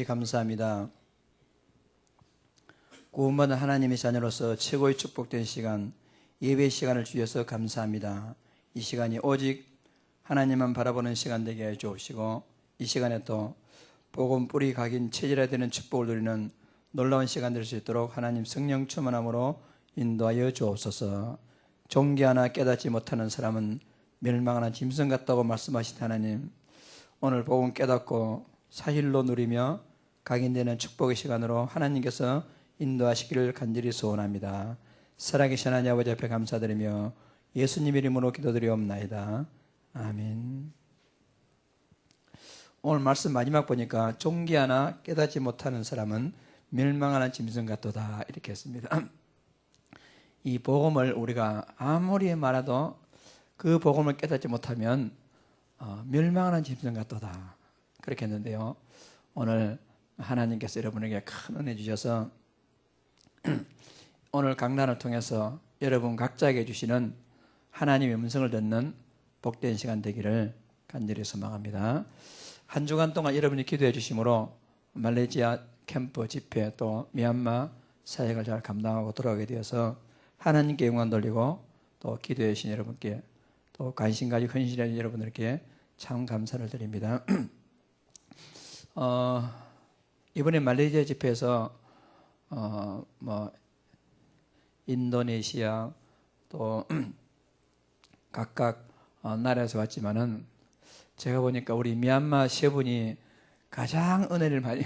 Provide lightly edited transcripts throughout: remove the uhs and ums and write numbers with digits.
감사합니다. 구원받은 하나님의 자녀로서 최고의 축복된 시간, 예배 시간을 주셔서 감사합니다. 이 시간이 오직 하나님만 바라보는 시간 되게 해 주옵시고, 이 시간에 또 복음 뿌리 각인 체질화되는 축복을 누리는 놀라운 시간 될 수 있도록 하나님 성령 충만함으로 인도하여 주옵소서. 존귀하나 깨닫지 못하는 사람은 멸망하는 짐승 같다고 말씀하신 하나님, 오늘 복음 깨닫고 사실로 누리며 각인되는 축복의 시간으로 하나님께서 인도하시기를 간절히 소원합니다. 살아계신 하나님 아버지 앞에 감사드리며 예수님 이름으로 기도드리옵나이다. 아멘. 오늘 말씀 마지막 보니까 존귀하나 깨닫지 못하는 사람은 멸망하는 짐승 같도다 이렇게 했습니다. 이 복음을 우리가 아무리 말해도 그 복음을 깨닫지 못하면 멸망하는 짐승 같도다 그렇게 했는데요, 오늘 하나님께서 여러분에게 큰 은혜 주셔서 오늘 강단을 통해서 여러분 각자에게 주시는 하나님의 음성을 듣는 복된 시간 되기를 간절히 소망합니다. 한 주간 동안 여러분이 기도해 주심으로 말레이시아 캠프 집회 또 미얀마 사역을 잘 감당하고 돌아오게 되어서 하나님께 영광 돌리고 또 기도해 주신 여러분께 또 관심 가지고 헌신해 여러분들께 참 감사를 드립니다. 이번에 말레이시아 집회에서 인도네시아 또 각각 나라에서 왔지만은 제가 보니까 우리 미얀마 세 분이 가장 은혜를 많이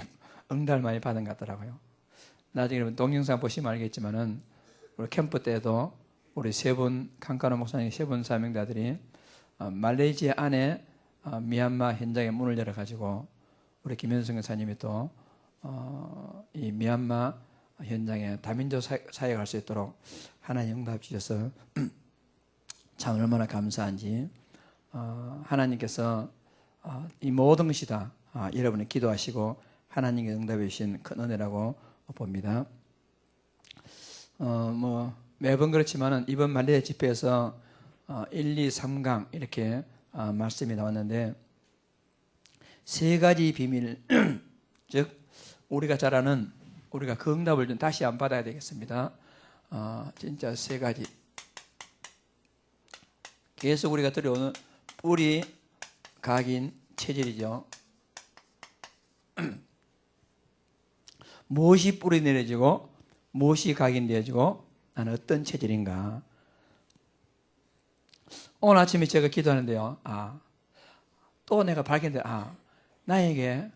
응답을 많이 받은 것 같더라고요. 나중에 여러분 동영상 보시면 알겠지만은 우리 캠프 때도 우리 세 분 칸카노 목사님 세 분 사명자들이 말레이시아 안에 미얀마 현장에 문을 열어가지고 우리 김현성 교사님이 또 이 미얀마 현장에 다민족 사역할 수 있도록 하나님 응답 주셔서 참 얼마나 감사한지, 하나님께서 이 모든 것이 다 여러분이 기도하시고 하나님께 응답해 주신 큰 은혜라고 봅니다. 매번 그렇지만은 이번 말레이시아 집회에서 1, 2, 3강 이렇게 말씀이 나왔는데 세 가지 비밀 즉 우리가 잘 아는 우리가 그 응답을 좀 다시 안 받아야 되겠습니다. 진짜 세 가지 계속 우리가 들어오는 뿌리 각인 체질이죠. 무엇이 뿌리 내려지고 무엇이 각인되어지고 나는 어떤 체질인가. 오늘 아침에 제가 기도하는데요, 또 내가 발견돼, 나에게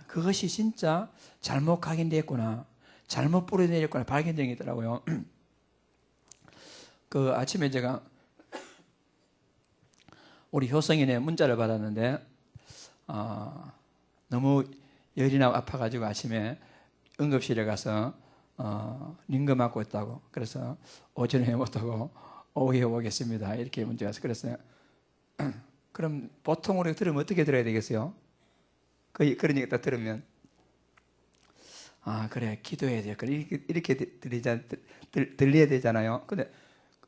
그것이 진짜 잘못 각인되었구나, 잘못 뿌리 내렸구나 발견된 게 있더라고요. 그 아침에 제가 우리 효성이네 문자를 받았는데 너무 열이 나고 아파가지고 아침에 응급실에 가서 링거 맞고 있다고. 그래서 오전에 못 오고 오후에 오겠습니다 이렇게 문자가 와서 그랬어요. 그럼 보통 우리가 들으면 어떻게 들어야 되겠어요? 그런 얘기 딱 들으면 그래 기도해야 돼요. 이렇게 들려야 되잖아요. 근데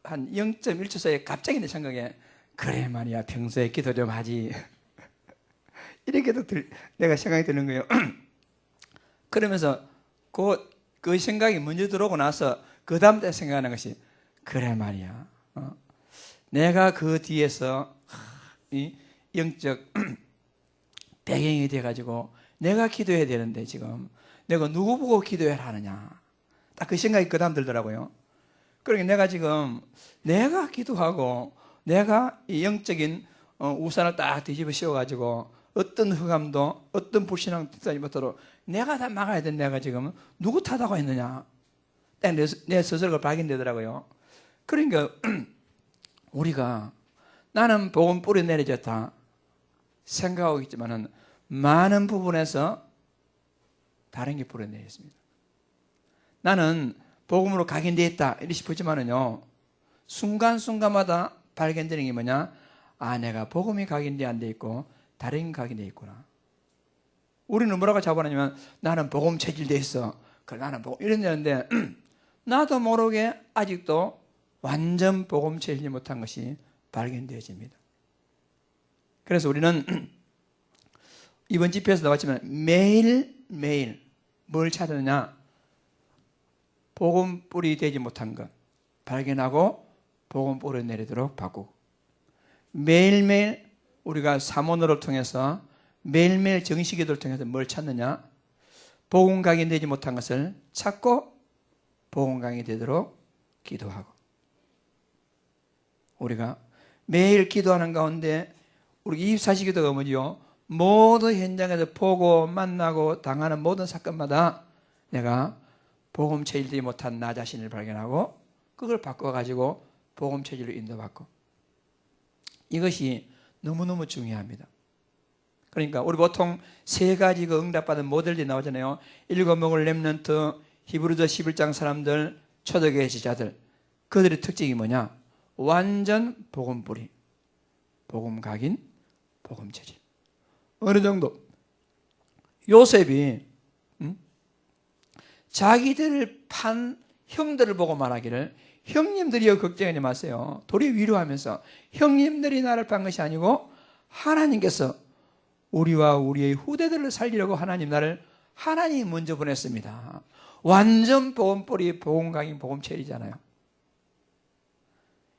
한 0.1초 사이에 갑자기 내 생각에 그래 말이야 평소에 기도 좀 하지 이렇게도 내가 생각이 드는 거예요. 그러면서 그 생각이 먼저 들어오고 나서 그 다음 때 생각하는 것이 그래 말이야 내가 그 뒤에서 이 영적 배경이 돼가지고 내가 기도해야 되는데 지금 내가 누구 보고 기도해야 하느냐, 딱 그 생각이 그 다음 들더라고요. 그러니까 내가 지금 내가 기도하고 내가 이 영적인 우산을 딱 뒤집어 씌워가지고 어떤 흑암도 어떤 불신앙도 듣지 못하도록 내가 다 막아야 되는 내가 지금 누구 탓하고 있느냐, 딱 내 스스로가 발견되더라고요. 그러니까 우리가 나는 복음 뿌리 내려졌다 생각하고 있지만은 많은 부분에서 다른 게 뿌리 내렸습니다. 나는 복음으로 각인되어 있다 이렇게 싶었지만은요, 순간순간마다 발견되는 게 뭐냐, 내가 복음이 각인되어 안 돼 있고 다른 게 각인되어 있구나. 우리는 뭐라고 잡아내냐면 나는 복음 체질되어 있어. 그래 나는 복음 이랬는데 나도 모르게 아직도 완전 복음 체질이 못한 것이 발견되어집니다. 그래서 우리는 이번 집회에서 나왔지만 매일매일 뭘 찾느냐? 복음 뿌리 되지 못한 것 발견하고 복음 뿌리 내리도록 바꾸고, 매일매일 우리가 사모노를 통해서 매일매일 정식기도를 통해서 뭘 찾느냐? 복음 각인되지 못한 것을 찾고 복음 각인되도록 기도하고, 우리가 매일 기도하는 가운데 우리 24시 기도가 뭐지요? 모든 현장에서 보고 만나고 당하는 모든 사건마다 내가 복음 체질되지 못한 나 자신을 발견하고 그걸 바꿔가지고 복음 체질로 인도받고, 이것이 너무너무 중요합니다. 그러니까 우리 보통 세 가지 그 응답받은 모델들이 나오잖아요. 일곱 명을 렘넌트, 히브리서 11장 사람들, 초대교회 지자들. 그들의 특징이 뭐냐? 완전 복음 뿌리, 복음 각인, 복음 체질. 어느 정도 요셉이 자기들을 판 형들을 보고 말하기를, 형님들이여 걱정하지 마세요. 도리어 위로하면서, 형님들이 나를 판 것이 아니고 하나님께서 우리와 우리의 후대들을 살리려고 하나님이 먼저 보냈습니다. 완전 복음 뿌리, 복음 강인, 복음 체리잖아요.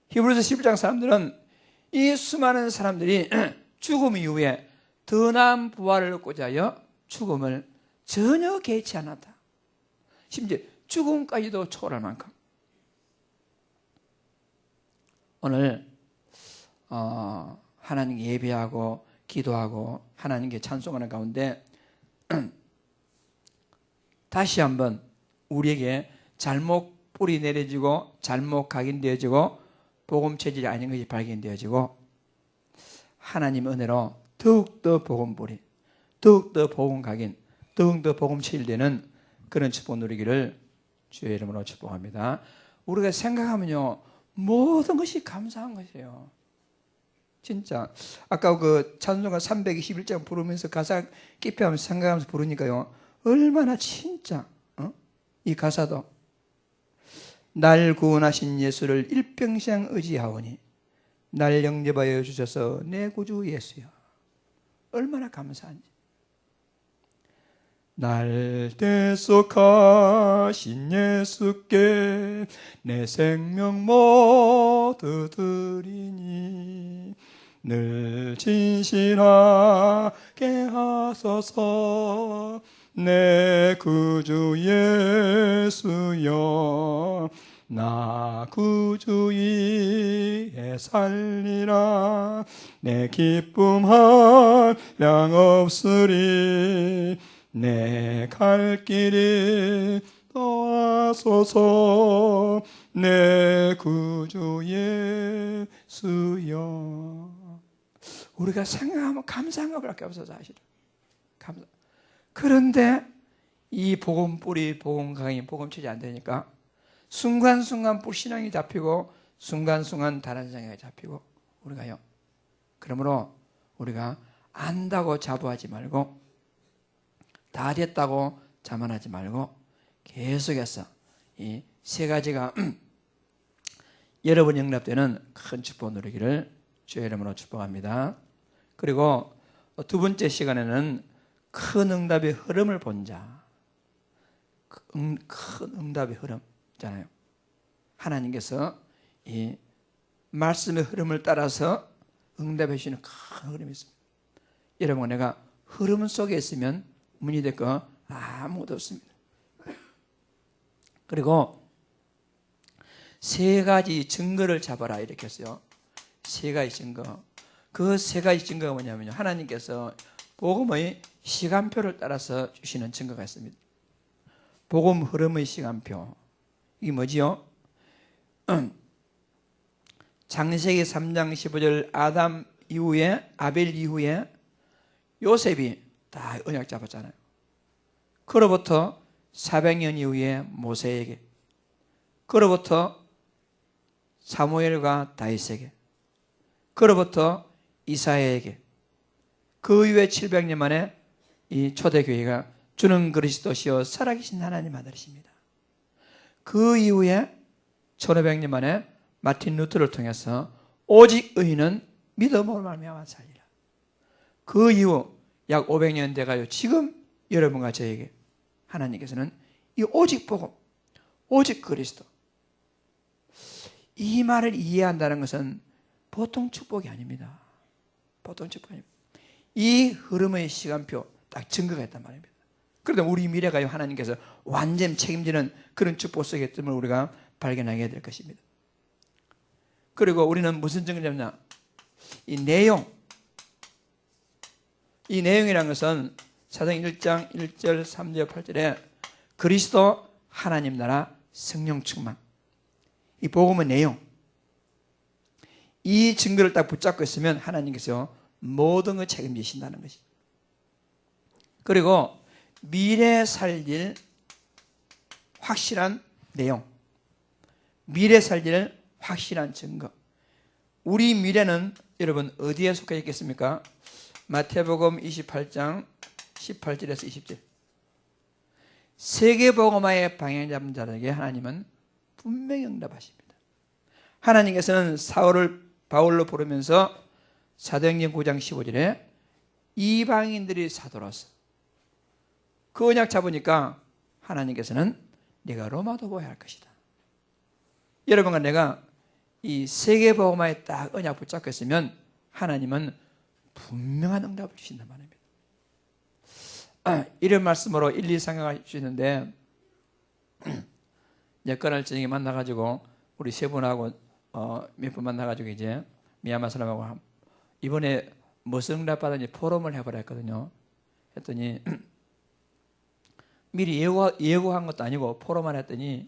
히브리서 11장 사람들은 이 수많은 사람들이 죽음 이후에 더 나은 부활을 얻고자 하여 죽음을 전혀 개의치 않았다. 심지어 죽음까지도 초월할 만큼. 오늘 하나님께 예배하고 기도하고 하나님께 찬송하는 가운데 다시 한번 우리에게 잘못 뿌리 내려지고 잘못 각인되어지고 복음 체질이 아닌 것이 발견되어지고, 하나님 은혜로 더욱더 복음 뿌리, 더욱더 복음 각인, 더욱더 복음 체질되는 그런 축복 누리기를 주의 이름으로 축복합니다. 우리가 생각하면요, 모든 것이 감사한 것이에요. 진짜 아까 그 찬송가 321장 부르면서 가사 깊이 하면서 생각하면서 부르니까요, 얼마나 진짜 이 가사도 날 구원하신 예수를 일평생 의지하오니 날 영접하여 주셔서 내 구주 예수여. 얼마나 감사한지. 날 대속하신 예수께 내 생명 모두 드리니 늘 진실하게 하소서. 내 구주 예수여, 나 구주 위에 살리라. 내 기쁨 한량 없으리. 내 갈 길이 도와소서. 내 구주 예수여. 우리가 생각하면 감사한 것밖에 없어서 사실은. 그런데 이 복음 뿌리, 복음 강의, 복음 체질이 안 되니까 순간순간 불신앙이 잡히고 순간순간 다른 생각이 잡히고 우리가요. 그러므로 우리가 안다고 자부하지 말고 다 됐다고 자만하지 말고 계속해서 이 세 가지가 여러분 영납되는 큰 축복 누리기를 주의 이름으로 축복합니다. 그리고 두 번째 시간에는 큰 응답의 흐름을 본 자. 큰 응답의 흐름 있잖아요. 하나님께서 이 말씀의 흐름을 따라서 응답해 주시는 큰 흐름이 있습니다. 여러분, 내가 흐름 속에 있으면 문이 될 거 아무것도 없습니다. 그리고 세 가지 증거를 잡아라 이렇게 했어요. 세 가지 증거. 그 세 가지 증거가 뭐냐면요, 하나님께서 복음의 시간표를 따라서 주시는 증거가 있습니다. 복음 흐름의 시간표. 이게 뭐지요? 창세기 3장 15절 아담 이후에, 아벨 이후에 요셉이 다 언약 잡았잖아요. 그로부터 400년 이후에 모세에게, 그로부터 사무엘과 다윗에게, 그로부터 이사야에게, 그 이후에 700년 만에 이 초대교회가 주는 그리스도시요 살아계신 하나님 아들이십니다. 그 이후에 1500년 만에 마틴 루터를 통해서 오직 의인은 믿음으로 말미암아 살리라. 그 이후 약 500년 돼가요. 지금 여러분과 저에게 하나님께서는 이 오직 복음, 오직 그리스도, 이 말을 이해한다는 것은 보통 축복이 아닙니다. 보통 축복이 아닙니다. 이 흐름의 시간표 딱 증거가 있단 말입니다. 그러다 우리 미래가요, 하나님께서 완전 책임지는 그런 축복 속에 있음을 우리가 발견하게 될 것입니다. 그리고 우리는 무슨 증거를 잡냐? 이 내용이라는 것은 사도행 1장 1절 3절 8절에 그리스도 하나님 나라 성령 충만, 이 복음의 내용, 이 증거를 딱 붙잡고 있으면 하나님께서 모든 걸 책임지신다는 것이. 그리고 미래 살릴 확실한 내용, 미래 살릴 확실한 증거. 우리 미래는 여러분 어디에 속해 있겠습니까? 마태복음 28장 18절에서 20절. 세계복음화의 방향 잡은 자들에게 하나님은 분명히 응답하십니다. 하나님께서는 사울을 바울로 부르면서 사도행전 9장 15절에 이방인들이 사도로서 그 언약 잡으니까 하나님께서는 네가 로마도 보여야 할 것이다. 여러분과 내가 이 세계복음화에 딱 언약 붙잡고 있으면 하나님은 분명한 응답을 주신단 말입니다. 이런 말씀으로 1, 2 생각할 수 있는데 여건을 저녁에 만나가지고 우리 세 분하고 몇 분 만나가지고 이제 미얀마 사람하고 이번에 무슨 응답 받았는지 포럼을 해보라 했거든요. 했더니 미리 예고한 것도 아니고 포럼만 했더니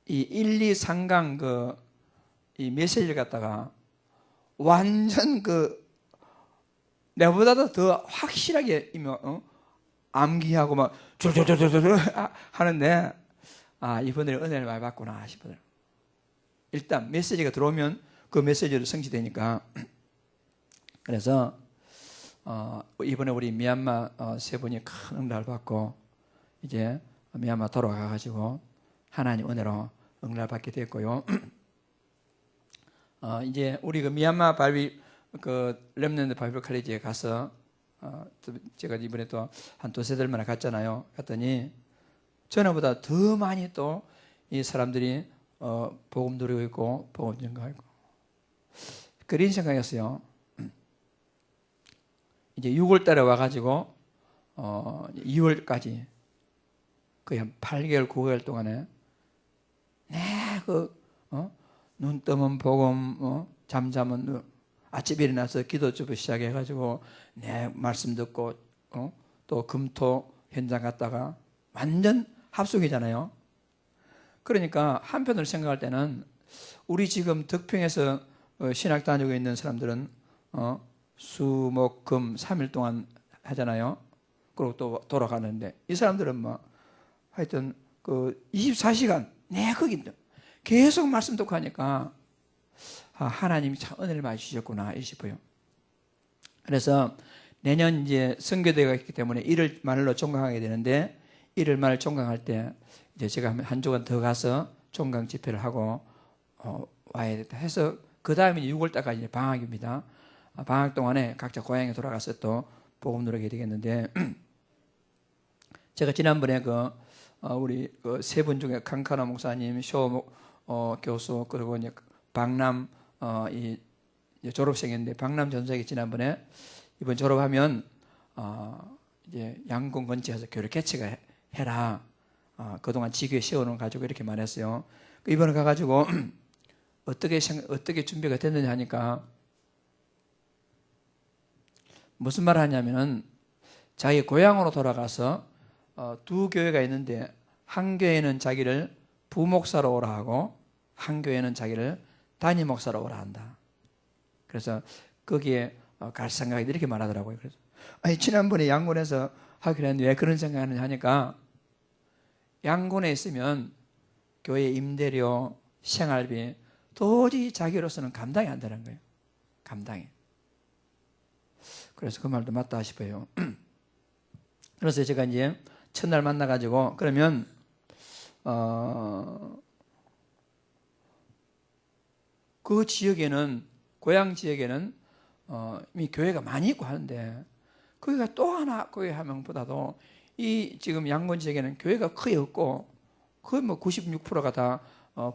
이 1, 2, 3강 이 메시지를 갖다가 완전 내보다도 더 확실하게 암기하고 막 졸졸졸졸 하는데 이분들이 은혜를 많이 받구나 싶어요. 일단 메시지가 들어오면 그 메시지로 성취되니까. 그래서 이번에 우리 미얀마 세 분이 큰 응답을 받고 이제 미얀마 돌아가가지고 하나님 은혜로 응답을 받게 됐고요. 이제 우리 미얀마 렘넌트 바이블 칼리지에 가서 제가 이번에 또 한 두세 달 만에 갔잖아요. 갔더니 전에보다 더 많이 또 이 사람들이 복음 누리고 있고 복음 전가하고 그런 생각이었어요. 이제 6월 달에 와가지고 2월까지 거의 한 8개월 9개월 동안에 눈 뜨면 복음, 잠자면 아침에 일어나서 기도 주부 시작해가지고 말씀 듣고 또 금토 현장 갔다가 완전 합숙이잖아요. 그러니까 한편으로 생각할 때는 우리 지금 덕평에서 신학 다니고 있는 사람들은 수, 목, 금 3일 동안 하잖아요. 그리고 또 돌아가는데 이 사람들은 하여튼 24시간 거기 계속 말씀 듣고 하니까 하나님이 참 은혜를 많이 주셨구나 싶어요. 그래서 내년 이제 선교대회가 있기 때문에 1월 말로 종강하게 되는데 1월 말 종강할 때 이제 제가 한 주간 더 가서 종강 집회를 하고 와야 됐다 해서 그 다음에 6월 달까지 이제 방학입니다. 방학 동안에 각자 고향에 돌아가서 또 복음 누리게 되겠는데 제가 지난번에 우리 세 분 중에 칸카나 목사님, 쇼 교수 그리고 이제 박남 이 졸업생인데 박남 전사에게 지난번에 이번 졸업하면 이제 양궁 근처에서 교회 개최가 해라. 그동안 지교에 세워놓은 가지고 이렇게 말했어요. 이번에 가가지고 어떻게 준비가 됐느냐 하니까 무슨 말을 하냐면은 자기 고향으로 돌아가서 두 교회가 있는데 한 교회는 자기를 부목사로 오라 하고 한 교회는 자기를 담임 목사로 오라 한다. 그래서 거기에 갈 생각이 이렇게 말하더라고요. 그래서 지난번에 양곤에서 하기로 했는데 왜 그런 생각을 하니까 양곤에 있으면 교회 임대료, 생활비 도저히 자기로서는 감당이 안 되는 거예요. 감당이. 그래서 그 말도 맞다 싶어요. 그래서 제가 이제 첫날 만나가지고 그러면 그 지역에는 고향 지역에는 이미 교회가 많이 있고 하는데 거기가 또 하나 교회 한 명보다도 이 지금 양곤 지역에는 교회가 거의 없고 거의 뭐 96%가 다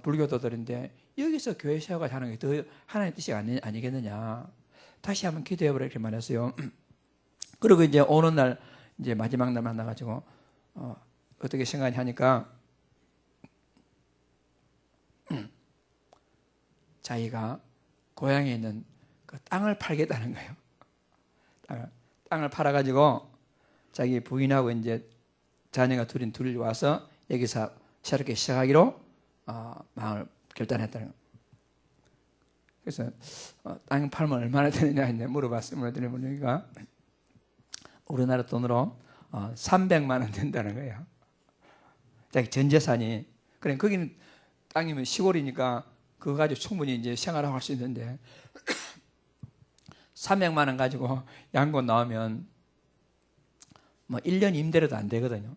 불교도들인데 여기서 교회 세워가 하는 게 더 하나님의 뜻이 아니겠느냐. 다시 한번 기도해보라 이렇게 말했어요. 그리고 이제 오는 날 이제 마지막 날 만나가지고 어떻게 생각하냐 하니까 자기가 고향에 있는 그 땅을 팔겠다는 거예요. 땅을 팔아가지고 자기 부인하고 이제 자녀가 둘이 와서 여기서 새롭게 시작하기로 마음을 결단했다는 거예요. 그래서 땅 팔면 얼마나 되느냐 했는데 물어봤어요. 물어보니까 우리나라 돈으로 300만 원 된다는 거예요. 자기 전 재산이. 그래 거기는 땅이면 시골이니까 그거 가지고 충분히 이제 생활하고 할 수 있는데 300만 원 가지고 양곤 나오면 뭐 1년 임대료도 안 되거든요.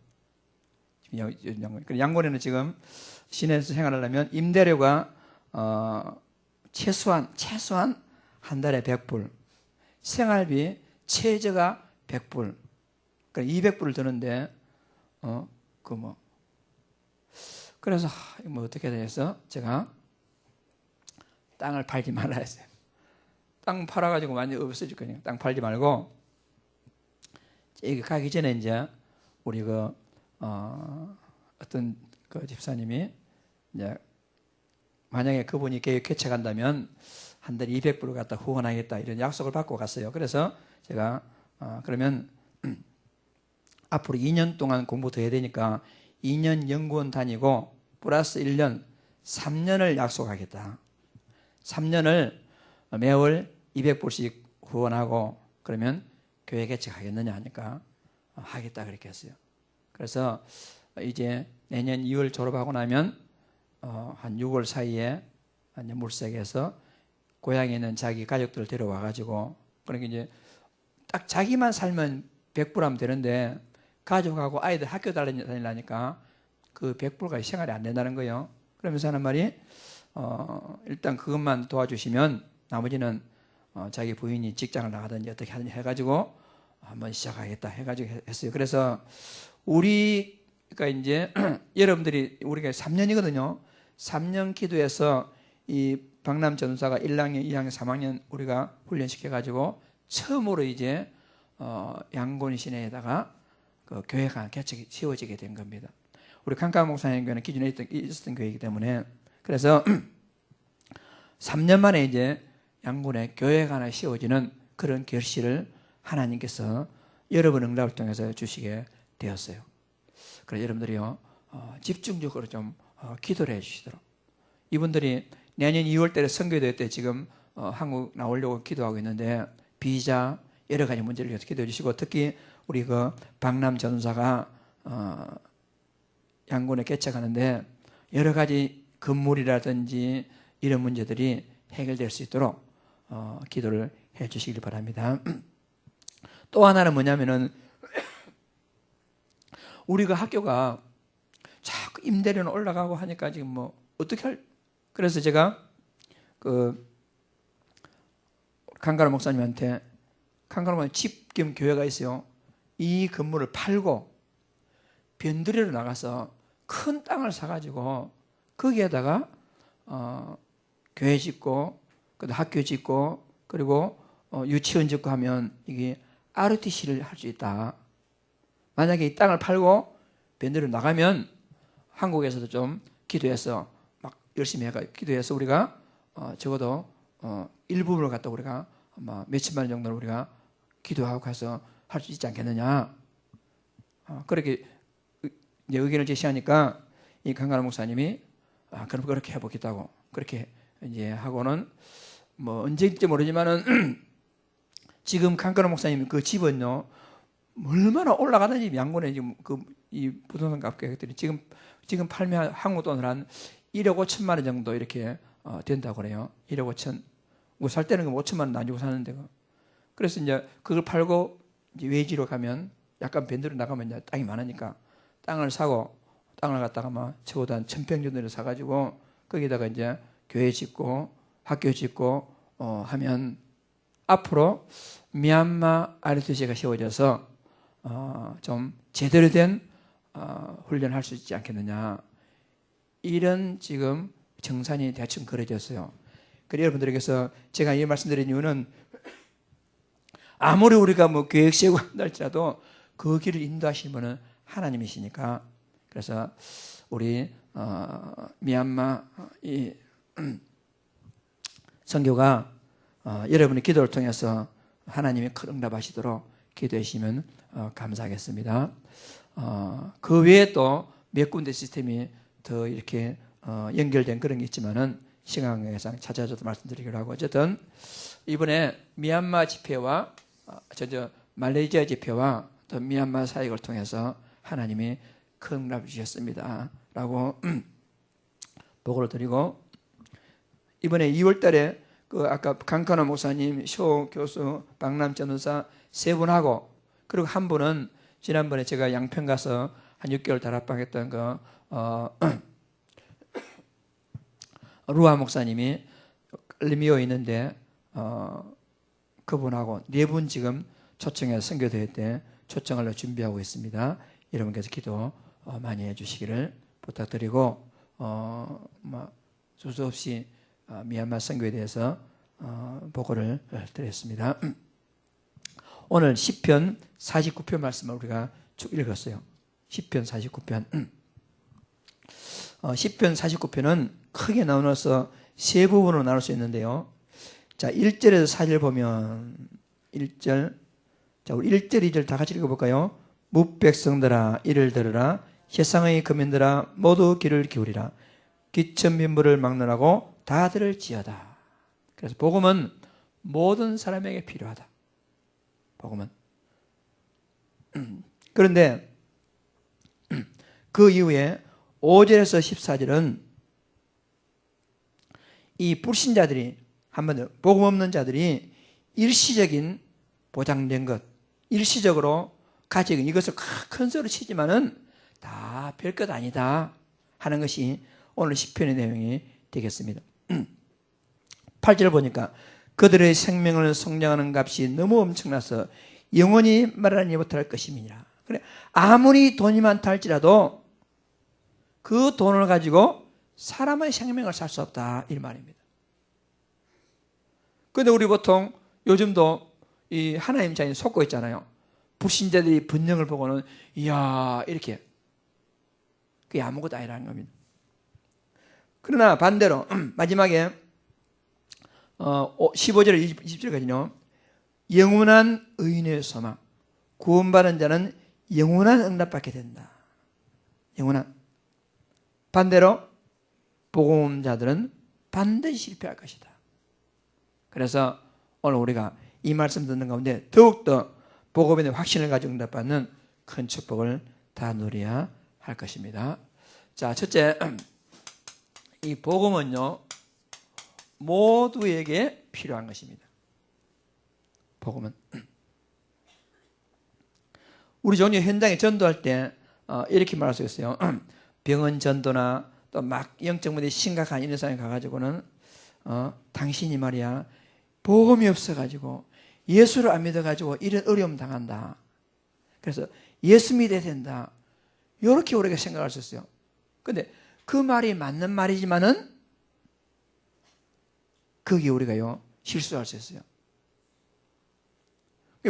양곤에는 지금 시내에서 생활하려면 임대료가 최소한 한 달에 100불, 생활비 최저가 100불, 그러니까 200불을 드는데 그래서 뭐 어떻게 되겠어? 제가 땅을 팔지 말라 했어요. 땅 팔아가지고 완전히 없어질 거니까 땅 팔지 말고 여기 가기 전에 이제 우리 어떤 그 집사님이 이제 만약에 그분이 교회 개척한다면 한 달에 200불을 갖다 후원하겠다 이런 약속을 받고 갔어요. 그래서 제가 그러면 앞으로 2년 동안 공부 더 해야 되니까 2년 연구원 다니고 플러스 1년 3년을 약속하겠다. 3년을 매월 200불씩 후원하고 그러면 교회 개척하겠느냐 하니까 하겠다 그렇게 했어요. 그래서 이제 내년 2월 졸업하고 나면 한 6월 사이에 물색에서 고향에 있는 자기 가족들을 데려와 가지고 그러니까 이제 딱 자기만 살면 100불 하면 되는데 가족하고 아이들 학교 다니려니까 그 100불까지 생활이 안 된다는 거예요. 그러면서 하는 말이 일단 그것만 도와주시면 나머지는 자기 부인이 직장을 나가든지 어떻게 하든지 해가지고 한번 시작하겠다 해가지고 했어요. 그래서 우리가 이제 여러분들이 우리가 3년이거든요. 3년 기도해서 이 박남 전사가 1학년, 2학년, 3학년 우리가 훈련시켜가지고 처음으로 이제 양곤 시내에다가 그 교회가 개척이 세워지게 된 겁니다. 우리 칸카 목사님 교회는 기존에 있었던 교회이기 때문에 그래서 3년 만에 이제 양곤에 교회가 하나 세워지는 그런 결실을 하나님께서 여러분 응답을 통해서 주시게 되었어요. 그래서 여러분들이요 집중적으로 좀 기도를 해주시도록 이분들이 내년 2월 달에 선교대 때 지금 한국 나오려고 기도하고 있는데 비자 여러 가지 문제를 위해서 기도해 주시고 특히 우리 그 박남 전사가 양곤에 개척하는데 여러 가지 건물이라든지 이런 문제들이 해결될 수 있도록 기도를 해 주시길 바랍니다. 또 하나는 뭐냐면은 우리가 학교가 자꾸 임대료는 올라가고 하니까 지금 뭐 어떻게 그래서 제가 그 강가로 목사님한테 강가로 목사님 집 겸 교회가 있어요. 이 건물을 팔고 변두리로 나가서 큰 땅을 사가지고 거기에다가 교회 짓고 학교 짓고 그리고 유치원 짓고 하면 이게 ROTC를 할 수 있다. 만약에 이 땅을 팔고 변두리로 나가면 한국에서도 좀 기도해서 막 열심히 해가 기도해서 우리가 적어도 일부분을 갖다 우리가 아마 몇천만 원 정도를 우리가 기도하고 가서 할 수 있지 않겠느냐. 그렇게 이제 의견을 제시하니까 이 강가람 목사님이 그럼 그렇게 해보겠다고 그렇게 이제 하고는 뭐 언제일지 모르지만은 지금 강가람 목사님 그 집은요 얼마나 올라가든지 양곤에 지금 이 부동산 가격들이 지금 팔면 한국 돈으로 한 1억 5천만 원 정도 이렇게 된다고 그래요. 1억 5천. 뭐 살 때는 5천만 원 안 주고 사는데 그래서 이제 그걸 팔고 이제 외지로 가면 약간 밴드로 나가면 이제 땅이 많으니까 땅을 사고 땅을 갖다가 막 적어도 한 1,000평 정도를 사가지고 거기다가 이제 교회 짓고 학교 짓고 하면 앞으로 미얀마 ROTC가 세워져서 좀 제대로 된 훈련을 할 수 있지 않겠느냐, 이런 지금 정산이 대충 그려졌어요. 그래서 여러분들에게서 제가 이 말씀드린 이유는, 아무리 우리가 뭐 계획 세우고 한다 할지라도 그 길을 인도하시는 분은 하나님이시니까. 그래서 우리 미얀마 이 선교가 여러분의 기도를 통해서 하나님이 큰 응답하시도록 기도해 주시면 감사하겠습니다. 그 외에 또 몇 군데 시스템이 더 이렇게 연결된 그런 게 있지만은 시간 관계상 찾아줘도 말씀드리기로 하고, 어쨌든 이번에 미얀마 집회와 말레이시아 집회와 또 미얀마 사역을 통해서 하나님이 큰 응답을 주셨습니다 라고 보고를 드리고, 이번에 2월 달에 그 아까 강카노 목사님, 쇼 교수, 박남 전도사 세 분하고, 그리고 한 분은 지난번에 제가 양평 가서 한 6개월 다락방했던 그 루아 목사님이 리미오에 있는데 그분하고 네 분 지금 초청해서 선교대회 때 초청을 준비하고 있습니다. 여러분께서 기도 많이 해주시기를 부탁드리고, 수없이 미얀마 선교에 대해서 보고를 드렸습니다. 오늘 시편 49편 말씀을 우리가 쭉 읽었어요. 시편 49편. 시편 49편은 크게 나눠서 세 부분으로 나눌 수 있는데요. 자, 1절에서 4절 보면 1절, 자, 우리 1절, 2절 다 같이 읽어볼까요? 뭇백성들아 이를 들으라, 세상의 거민들아 모두 귀를 기울이라, 기천 빈부를 막론하고 다 들을지어다. 그래서 복음은 모든 사람에게 필요하다. 복음은. 그런데 그 이후에 5절에서 14절은 이 불신자들이, 한번 복음 없는 자들이 일시적인 보장된 것, 일시적으로 가지고 이것을 큰 소리를 치지만은 다 별것 아니다 하는 것이 오늘 시편의 내용이 되겠습니다. 8절 보니까 그들의 생명을 속량하는 값이 너무 엄청나서 영원히 말하니 못할 것임이니라. 그래, 아무리 돈이 많다 할지라도 그 돈을 가지고 사람의 생명을 살 수 없다, 이 말입니다. 그런데 우리 보통 요즘도 이 하나님 자녀 속고 있잖아요. 불신자들이 번영을 보고는 이야, 이렇게, 그게 아무것도 아니라는 겁니다. 그러나 반대로 마지막에 15절 20절까지는요, 영원한 의인의 소망, 구원받은 자는 영원한 응답받게 된다. 영원한. 반대로 복음자들은 반드시 실패할 것이다. 그래서 오늘 우리가 이 말씀 듣는 가운데 더욱더 복음에 대한 확신을 가지고 응답받는 큰 축복을 다 누려야 할 것입니다. 자, 첫째, 이 복음은요 모두에게 필요한 것입니다. 복음은. 우리 종교 현장에 전도할 때 이렇게 말할 수 있어요. 병원 전도나 또 막 영적 문제 심각한 이런 상황에 가가지고는 당신이 말이야 복음이 없어가지고 예수를 안 믿어가지고 이런 어려움 당한다. 그래서 예수 믿어야 된다. 이렇게 우리가 생각할 수 있어요. 근데 그 말이 맞는 말이지만은 거기에 우리가요 실수할 수 있어요.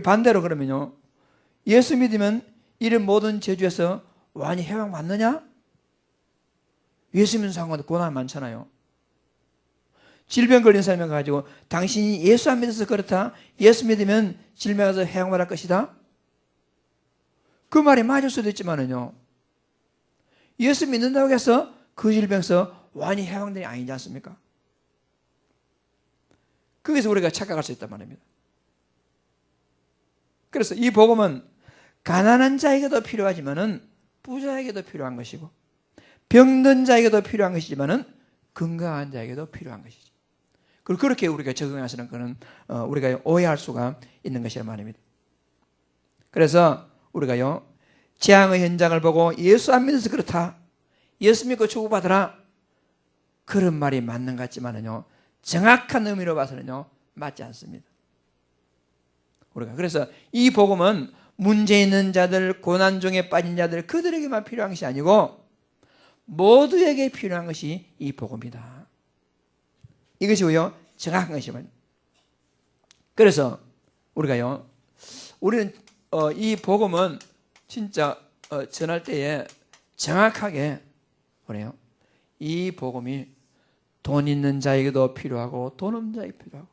반대로 그러면요, 예수 믿으면 이런 모든 저주에서 완전히 해방받느냐? 예수 믿는 사람한테 고난 많잖아요. 질병 걸린 사람이 가지고 당신이 예수 안 믿어서 그렇다, 예수 믿으면 질병에서 해방받을 것이다, 그 말이 맞을 수도 있지만은요, 예수 믿는다고 해서 그 질병에서 완전히 해방되지 아니지 않습니까? 거기서 우리가 착각할 수 있단 말입니다. 그래서 이 복음은 가난한 자에게도 필요하지만은 부자에게도 필요한 것이고, 병든 자에게도 필요한 것이지만은 건강한 자에게도 필요한 것이죠. 그리고 그렇게 우리가 적응하시는 것은 우리가 오해할 수가 있는 것이란 말입니다. 그래서 우리가요 재앙의 현장을 보고 예수 안 믿어서 그렇다, 예수 믿고 축복받으라, 그런 말이 맞는 것 같지만은요 정확한 의미로 봐서는요 맞지 않습니다. 우리가 그래서 이 복음은 문제 있는 자들, 고난 중에 빠진 자들 그들에게만 필요한 것이 아니고 모두에게 필요한 것이 이 복음이다. 이것이 왜요? 정확한 것이면. 그래서 우리가요, 우리는 이 복음은 진짜 전할 때에 정확하게 그래요. 이 복음이 돈 있는 자에게도 필요하고 돈 없는 자에게 필요하고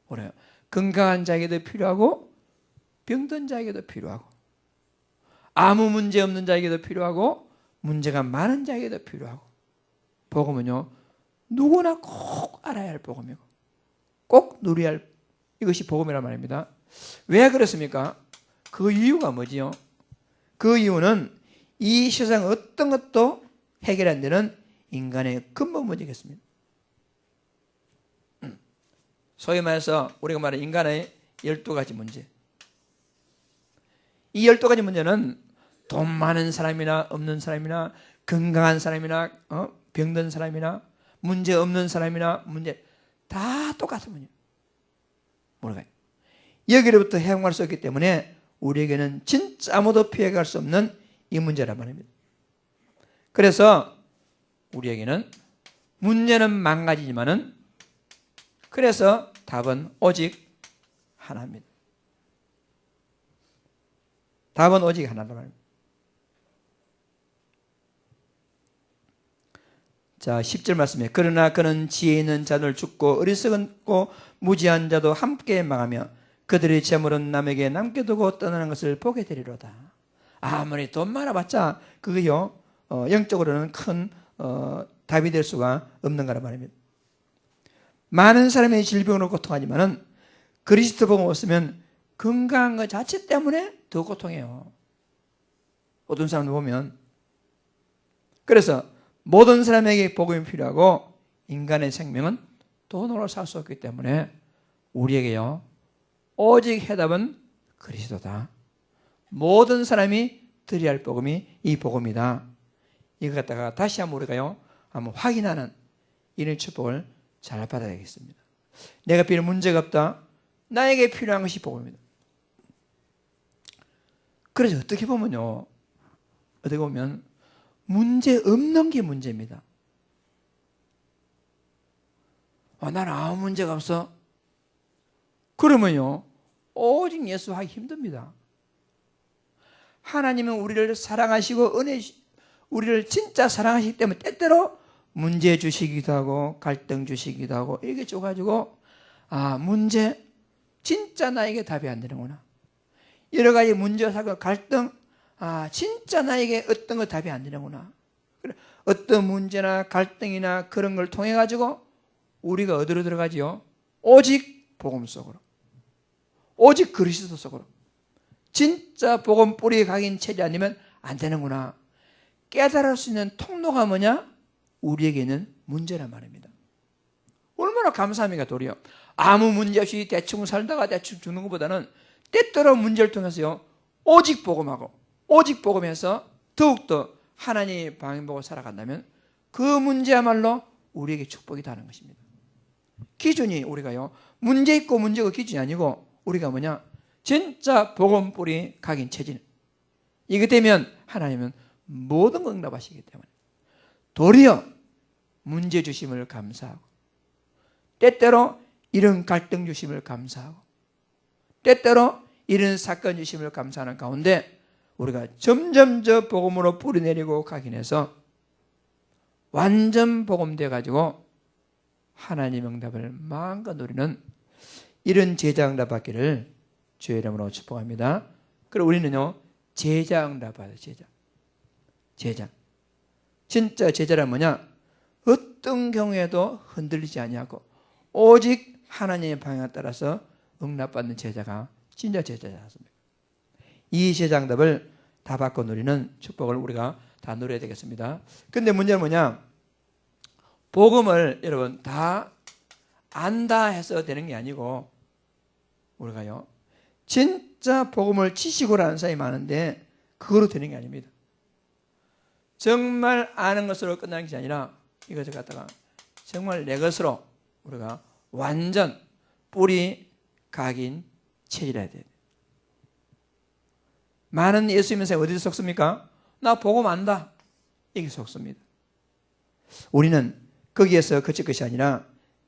그래요. 건강한 자에게도 필요하고 병든 자에게도 필요하고 아무 문제 없는 자에게도 필요하고 문제가 많은 자에게도 필요하고 복음은요 누구나 꼭 알아야 할 복음이고 꼭 누려야 할 이것이 복음이란 말입니다. 왜 그렇습니까? 그 이유가 뭐지요? 그 이유는 이 세상 어떤 것도 해결 안 되는 인간의 근본 문제겠습니다. 소위 말해서 우리가 말하는 인간의 12가지 문제. 이 12가지 문제는 돈 많은 사람이나 없는 사람이나 건강한 사람이나 병든 사람이나 문제 없는 사람이나 문제 다 똑같은 문제. 뭐가 여기로부터 해결할 수 없기 때문에 우리에게는 진짜 아무도 피해갈 수 없는 이 문제란 말입니다. 그래서 우리에게는 문제는 망가지지만은 그래서 답은 오직 하나입니다. 답은 오직 하나란 말입니다. 자, 10절 말씀에 그러나 그는 지혜 있는 자들 죽고 어리석고 무지한 자도 함께 망하며 그들의 재물은 남에게 남겨두고 떠나는 것을 보게 되리로다. 아무리 돈 많아봤자 그게요 영적으로는 큰 답이 될 수가 없는 거란 말입니다. 많은 사람이 질병으로 고통하지만은 그리스도 복음 없으면 건강한 것 자체 때문에 더 고통해요. 어떤 사람들 보면. 그래서 모든 사람에게 복음이 필요하고 인간의 생명은 돈으로 살 수 없기 때문에 우리에게요 오직 해답은 그리스도다. 모든 사람이 드려야 할 복음이 이 복음이다. 이거 갖다가 다시 한번 우리가요 한번 확인하는 이런 축복을 잘 받아야겠습니다. 내가 필요한 문제가 없다. 나에게 필요한 것이 복음입니다. 그래서 어떻게 보면요 어떻게 보면 문제 없는 게 문제입니다. 나는 아무 문제가 없어. 그러면요 오직 예수 하기 힘듭니다. 하나님은 우리를 사랑하시고 우리를 진짜 사랑하시기 때문에 때때로 문제 주시기도 하고 갈등 주시기도 하고 이렇게 줘가지고 문제 진짜 나에게 답이 안 되는구나. 여러 가지 문제와 사고 갈등 진짜 나에게 어떤 거 답이 안 되는구나. 어떤 문제나 갈등이나 그런 걸 통해 가지고 우리가 어디로 들어가지요? 오직 복음 속으로. 오직 그리스도 속으로. 진짜 복음 뿌리에 각인 체제 아니면 안 되는구나. 깨달을 수 있는 통로가 뭐냐? 우리에게는 문제란 말입니다. 얼마나 감사합니까 도리어. 아무 문제 없이 대충 살다가 대충 죽는 것보다는 때때로 문제를 통해서요 오직 복음하고 오직 복음에서 더욱더 하나님의 방향 보고 살아간다면 그 문제야말로 우리에게 축복이 되는 것입니다. 기준이 우리가요 문제 있고 문제가 기준이 아니고 우리가 뭐냐 진짜 복음 뿌리 각인 체질. 이게 되면 하나님은 모든 걸 응답하시기 때문에 도리어 문제 주심을 감사하고 때때로 이런 갈등 주심을 감사하고 때때로 이런 사건 주심을 감사하는 가운데 우리가 점점 저 복음으로 뿌리내리고 각인해서 완전 복음되어 가지고 하나님 응답을 마음껏 누리는 이런 제자 응답 받기를 주의 이름으로 축복합니다. 그리고 우리는요 제자 응답 받아요. 제자. 진짜 제자란 뭐냐? 어떤 경우에도 흔들리지 아니하고 오직 하나님의 방향에 따라서 응답받는 제자가 진짜 제자였습니다. 이 제자 응답을 다 받고 누리는 축복을 우리가 다 누려야 되겠습니다. 근데 문제는 뭐냐? 복음을 여러분 다 안다 해서 되는 게 아니고 우리가요 진짜 복음을 지식으로 사람이 많은데 그거로 되는 게 아닙니다. 정말 아는 것으로 끝나는 것이 아니라 이것을 갖다가 정말 내 것으로 우리가 완전 뿌리 각인 체질해야 돼요. 많은 예수 믿는 사람이 어디서 속습니까? 나 복음 안다. 이게 속습니다. 우리는 거기에서 그칠 것이 아니라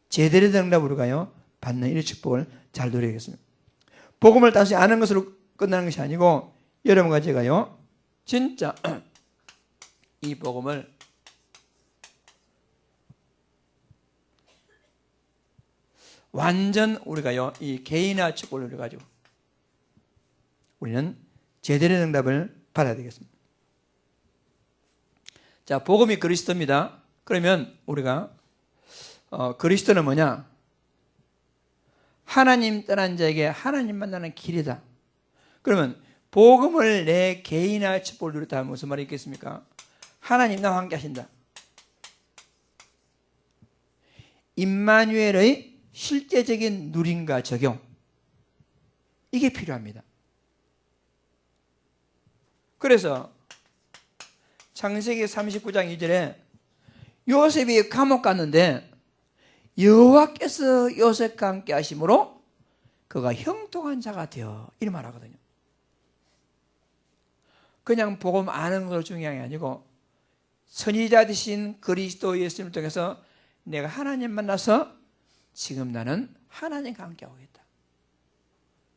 제대로 된 응답으로 가요 받는 이 축복을 잘 누리겠습니다. 복음을 다시 아는 것으로 끝나는 것이 아니고 여러분과 제가요 진짜 이 복음을 완전 우리가요 이 개인화 축복을 누려가지고 우리는 제대로 된 응답을 받아야 되겠습니다. 자, 복음이 그리스도입니다. 그러면 우리가 그리스도는 뭐냐? 하나님 떠난 자에게 하나님 만나는 길이다. 그러면 복음을 내 개인화 축복을 누렸다 하면 무슨 말이 있겠습니까? 하나님 나와 함께 하신다. 임마누엘의 실제적인 누림과 적용, 이게 필요합니다. 그래서 창세기 39장 2절에 요셉이 감옥 갔는데 여호와께서 요셉과 함께 하심으로 그가 형통한 자가 되어, 이런 말 하거든요. 그냥 복음 아는 것 중요한 게 아니고 선지자 되신 그리스도 예수님을 통해서 내가 하나님 만나서 지금 나는 하나님과 함께 하겠다.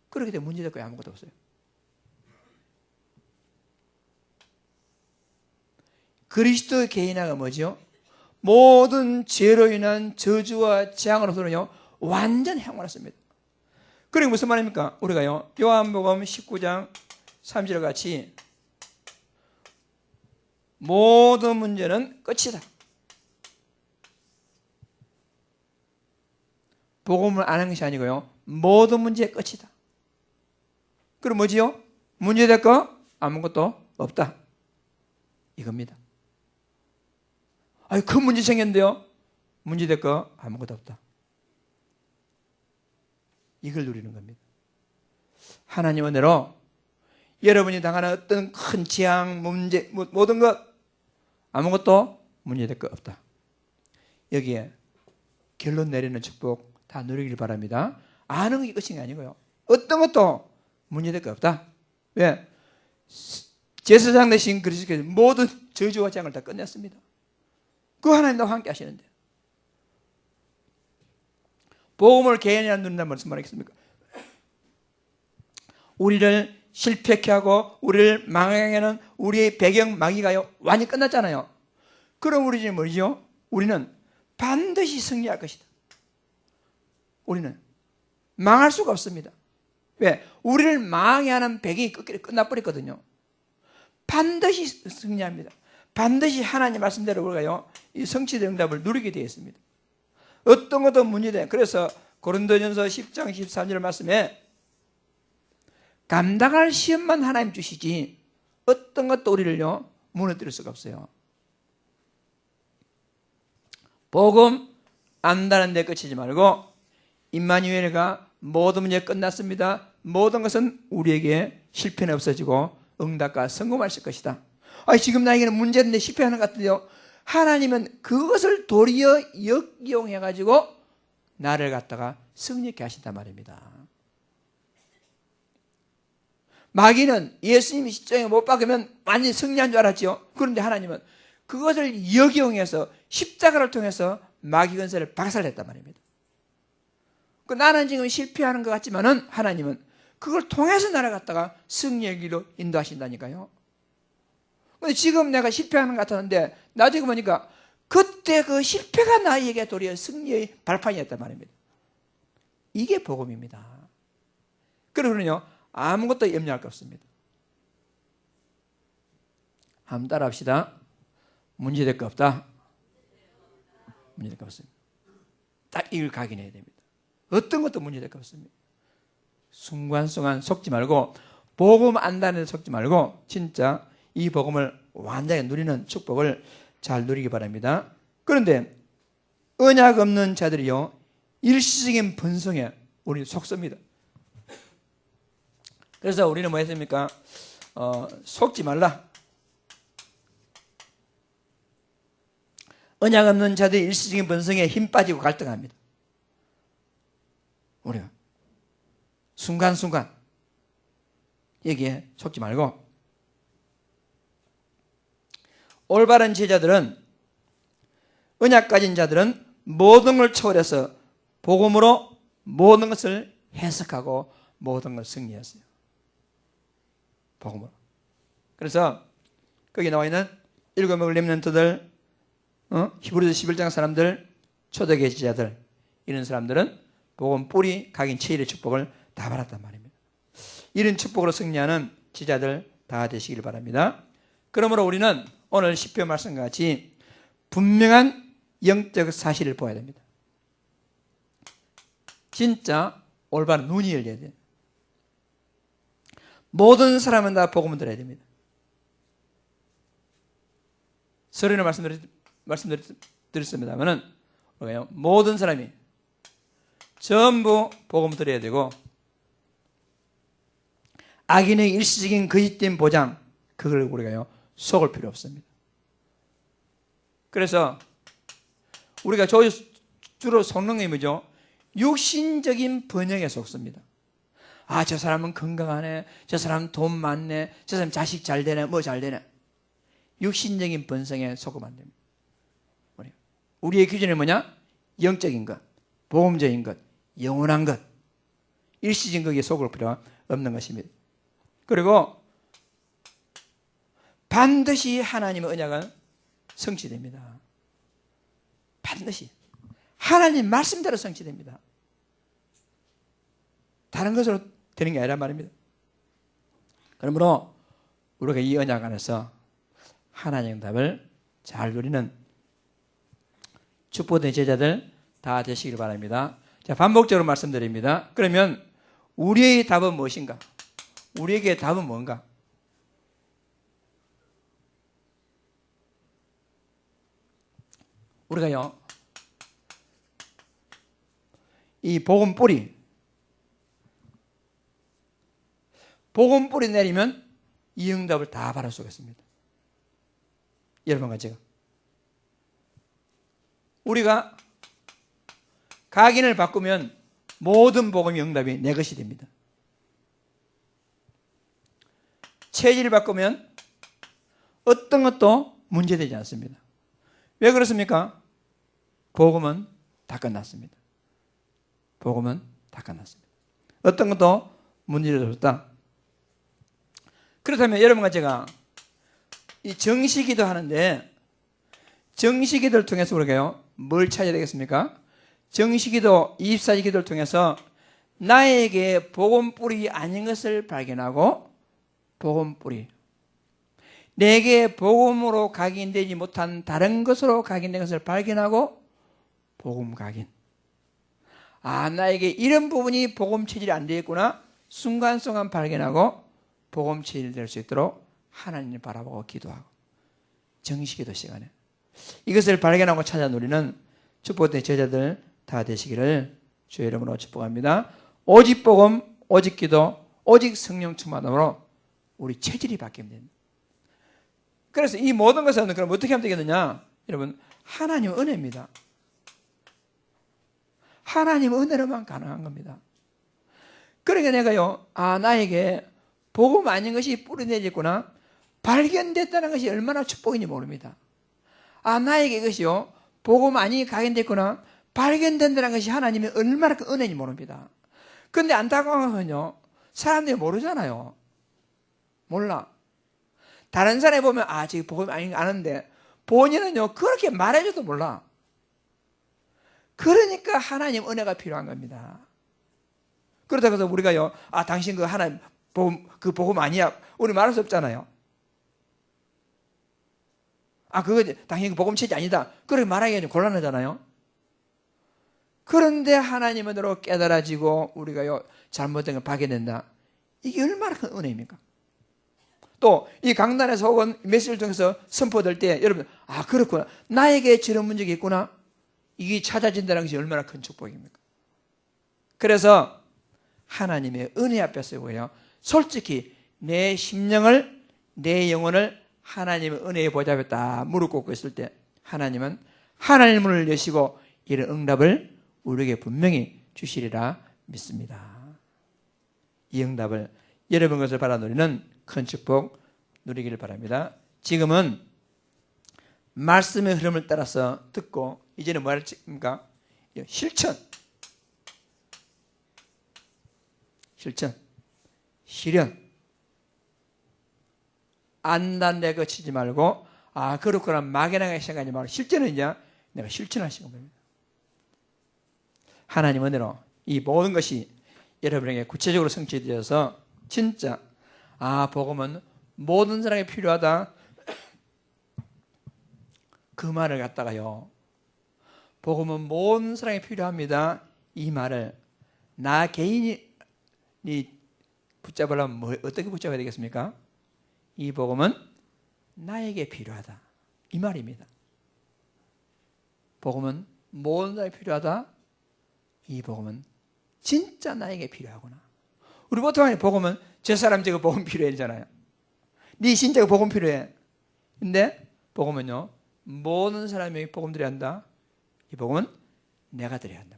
그렇게 되면 문제될 거예요. 아무것도 없어요. 그리스도의 개인화가 뭐죠? 모든 죄로 인한 저주와 재앙으로서는요 완전 행복했습니다. 그게 무슨 말입니까? 우리가요 요한복음 19장 3절 같이 모든 문제는 끝이다. 복음을 아는 것이 아니고요 모든 문제의 끝이다. 그럼 뭐지요? 문제될 거 아무것도 없다, 이겁니다. 아니, 큰 문제 생겼는데요 문제될 거 아무것도 없다, 이걸 누리는 겁니다. 하나님 은혜로 여러분이 당하는 어떤 큰 재앙, 문제, 모든 것 아무것도 문제될 거 없다. 여기에 결론 내리는 축복 다 누리길 바랍니다. 아는 게 끝인 게 아니고요 어떤 것도 문제될 거 없다. 왜? 제사장 되신 그리스도께서 모든 저주와 재앙을 다 끝냈습니다. 그 하나님과 함께 하시는데 복음을 개인이라 누린다는 무슨 말이겠습니까? 우리를 실패케 하고 우리를 망하게 하는 우리의 배경 마귀가요 완전히 끝났잖아요. 그럼 우리는 뭐죠? 우리는 반드시 승리할 것이다. 우리는 망할 수가 없습니다. 왜? 우리를 망하게 하는 배경이 끝나버렸거든요. 반드시 승리합니다. 반드시 하나님 말씀대로 우리가요 이 성취된 응답을 누리게 되어 있습니다. 어떤 것도 문제돼. 그래서 고린도전서 10장 13절 말씀에 감당할 시험만 하나님 주시지 어떤 것도 우리를요 무너뜨릴 수가 없어요. 복음 안다는 데 그치지 말고 임마누엘과 모든 문제 끝났습니다. 모든 것은 우리에게 실패는 없어지고 응답과 성공하실 것이다. 지금 나에게는 문제인데 실패하는 것 같은데요 하나님은 그것을 도리어 역이용해가지고 나를 갖다가 승리케 하신단 말입니다. 마귀는 예수님이 십자가에 못 박으면 완전히 승리한 줄 알았죠. 그런데 하나님은 그것을 역이용해서 십자가를 통해서 마귀 권세를 박살냈단 말입니다. 나는 지금 실패하는 것 같지만은 하나님은 그걸 통해서 나를 갖다가 승리의 길로 인도하신다니까요. 근데 지금 내가 실패하는 것 같았는데 나중에 보니까 그때 그 실패가 나에게 도리어 승리의 발판이었단 말입니다. 이게 복음입니다. 그러면요 아무것도 염려할 거 없습니다. 한번 따라 합시다. 문제될 거 없다. 문제될 거 없습니다. 딱 이걸 각인해야 됩니다. 어떤 것도 문제될 거 없습니다. 순간순간 속지 말고 복음 안다는 데 속지 말고 진짜 이 복음을 완전히 누리는 축복을 잘 누리기 바랍니다. 그런데 언약 없는 자들이요 일시적인 번성에 우리 속습니다. 그래서 우리는 뭐 했습니까? 속지 말라. 언약 없는 자들이 일시적인 번성에 힘 빠지고 갈등합니다. 우리가 순간순간 여기에 속지 말고, 올바른 제자들은, 언약 가진 자들은 모든 걸 초월해서 복음으로 모든 것을 해석하고 모든 걸 승리했어요. 복음으로. 그래서 거기 나와 있는 7명의 렘넌트들, 히브리서 11장 사람들, 초대교회 제자들, 이런 사람들은 복음 뿌리 각인 체일의 축복을 다 받았단 말입니다. 이런 축복으로 승리하는 제자들 다 되시길 바랍니다. 그러므로 우리는 오늘 시편 말씀과 같이 분명한 영적 사실을 보아야 됩니다. 진짜 올바른 눈이 열려야 돼요. 모든 사람은 다 복음을 들어야 됩니다. 서론에 말씀드렸습니다만은 모든 사람이 전부 복음을 들어야 되고, 악인의 일시적인 거짓된 보장, 그걸 우리가 속을 필요 없습니다. 그래서 우리가 주로 속는 게 뭐죠? 육신적인 번영에 속습니다. 아, 저 사람은 건강하네, 저 사람은 돈 많네, 저 사람 자식 잘 되네, 뭐 잘 되네. 육신적인 번성에 속으면 안 됩니다. 우리의 기준은 뭐냐? 영적인 것, 복음적인 것, 영원한 것, 일시적인 것에 속을 필요가 없는 것입니다. 그리고 반드시 하나님의 언약은 성취됩니다. 반드시 하나님 말씀대로 성취됩니다. 다른 것으로 되는 게 아니란 말입니다. 그러므로 우리가 이 언약 안에서 하나님의 답을 잘 누리는 축복된 제자들 다 되시길 바랍니다. 자, 반복적으로 말씀드립니다. 그러면 우리의 답은 무엇인가? 우리에게 답은 뭔가? 우리가요, 이 복음 뿌리 내리면 이 응답을 다 받을 수가 있습니다. 여러분과 제가. 우리가 각인을 바꾸면 모든 복음의 응답이 내 것이 됩니다. 체질을 바꾸면 어떤 것도 문제되지 않습니다. 왜 그렇습니까? 복음은 다 끝났습니다. 복음은 다 끝났습니다. 어떤 것도 문제되지 않다. 그렇다면 여러분과 제가 이 정시기도 하는데, 정시기도를 통해서 우리가요, 뭘 찾아야 되겠습니까? 정시기도, 24시 기도를 통해서 나에게 복음 뿌리 아닌 것을 발견하고, 복음 뿌리, 내게 복음으로 각인되지 못한 다른 것으로 각인된 것을 발견하고, 복음 각인. 아, 나에게 이런 부분이 복음 체질이 안 되어 있구나. 순간순간 발견하고 복음 체질이 될 수 있도록 하나님을 바라보고 기도하고, 정시기도 시간에 이것을 발견하고 찾아 누리는 축복된 제자들 다 되시기를 주의 이름으로 축복합니다. 오직 복음, 오직 기도, 오직 성령 충만함으로 우리 체질이 바뀌면 됩니다. 그래서 이 모든 것은 그럼 어떻게 하면 되겠느냐? 여러분, 하나님의 은혜입니다. 하나님의 은혜로만 가능한 겁니다. 그러니까 내가요, 아, 나에게 복음 아닌 것이 뿌리내졌구나, 발견됐다는 것이 얼마나 축복인지 모릅니다. 아, 나에게 이것이요, 복음 아니 각인됐구나, 발견된다는 것이 하나님의 얼마나 큰 은혜인지 모릅니다. 그런데 안타까운 건요, 사람들이 모르잖아요. 몰라. 다른 사람이 보면 아, 지금 복음 아닌 거 아는데 본인은요, 그렇게 말해줘도 몰라. 그러니까 하나님 은혜가 필요한 겁니다. 그렇다고 해서 우리가요, 아, 당신 그 하나님 복음, 그 복음 아니야, 우리 말할 수 없잖아요. 아, 그거 당신 그 복음 체질 아니다, 그렇게 말하기가 좀 곤란하잖아요. 그런데 하나님으로 깨달아지고 우리가요, 잘못된 걸 발견된다. 이게 얼마나 큰 은혜입니까? 또 이 강단에서 혹은 메시지를 통해서 선포될 때 여러분, 아, 그렇구나, 나에게 저런 문제가 있구나, 이게 찾아진다는 것이 얼마나 큰 축복입니까? 그래서 하나님의 은혜 앞에서 뭐예요? 솔직히 내 심령을, 내 영혼을 하나님의 은혜의 보좌 앞에 딱 무릎 꿇고 있을 때 하나님은 하나님의 문을 여시고 이런 응답을 우리에게 분명히 주시리라 믿습니다. 이 응답을 여러분 것을 바라 누리는 큰 축복 누리기를 바랍니다. 지금은 말씀의 흐름을 따라서 듣고 이제는 뭐 할지입니까? 실천, 실현. 안단데 거치지 말고 그렇구나 막연하게 생각하지 말고 실제는 이제 내가 실천할 시간입니다. 하나님 은혜로 이 모든 것이 여러분에게 구체적으로 성취되어서 진짜 복음은 모든 사람에게 필요하다. 그 말을 갖다가요. 복음은 모든 사람에게 필요합니다. 이 말을 나 개인이 붙잡으려면 어떻게 붙잡아야 되겠습니까? 이 복음은 나에게 필요하다. 이 말입니다. 복음은 모든 사람에게 필요하다. 이 복음은 진짜 나에게 필요하구나. 우리 보통 복음은 저 사람 저거 복음 필요해잖아요. 네 신자가 복음 필요해. 근데 복음은요. 모든 사람에게 복음 드려야 한다. 이 복음은 내가 드려야 한다.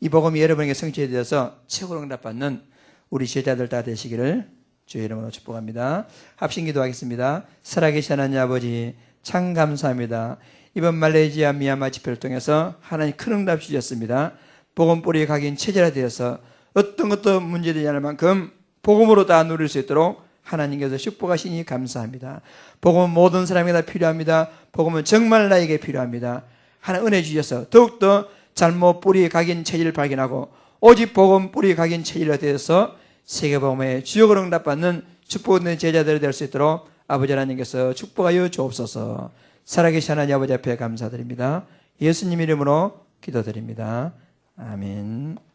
이 복음이 여러분에게 성취되어서 최고로 응답받는 우리 제자들 다 되시기를 주의 이름으로 축복합니다. 합심 기도하겠습니다. 살아계신 하나님 아버지 참 감사합니다. 이번 말레이시아 미얀마 집회를 통해서 하나님 큰 응답 주셨습니다. 복음 뿌리에 각인 체질화되어서 어떤 것도 문제되지 않을 만큼 복음으로 다 누릴 수 있도록 하나님께서 축복하시니 감사합니다. 복음은 모든 사람에게 다 필요합니다. 복음은 정말 나에게 필요합니다. 하나님 은혜 주셔서 더욱더 잘못 뿌리에 각인 체질을 발견하고 오직 복음 뿌리에 각인 체질화되어서 세계복음의 주역으로 응답받는 축복받는 제자들이 될 수 있도록 아버지 하나님께서 축복하여 주옵소서. 살아계신 하나님 아버지 앞에 감사드립니다. 예수님 이름으로 기도드립니다. 아멘.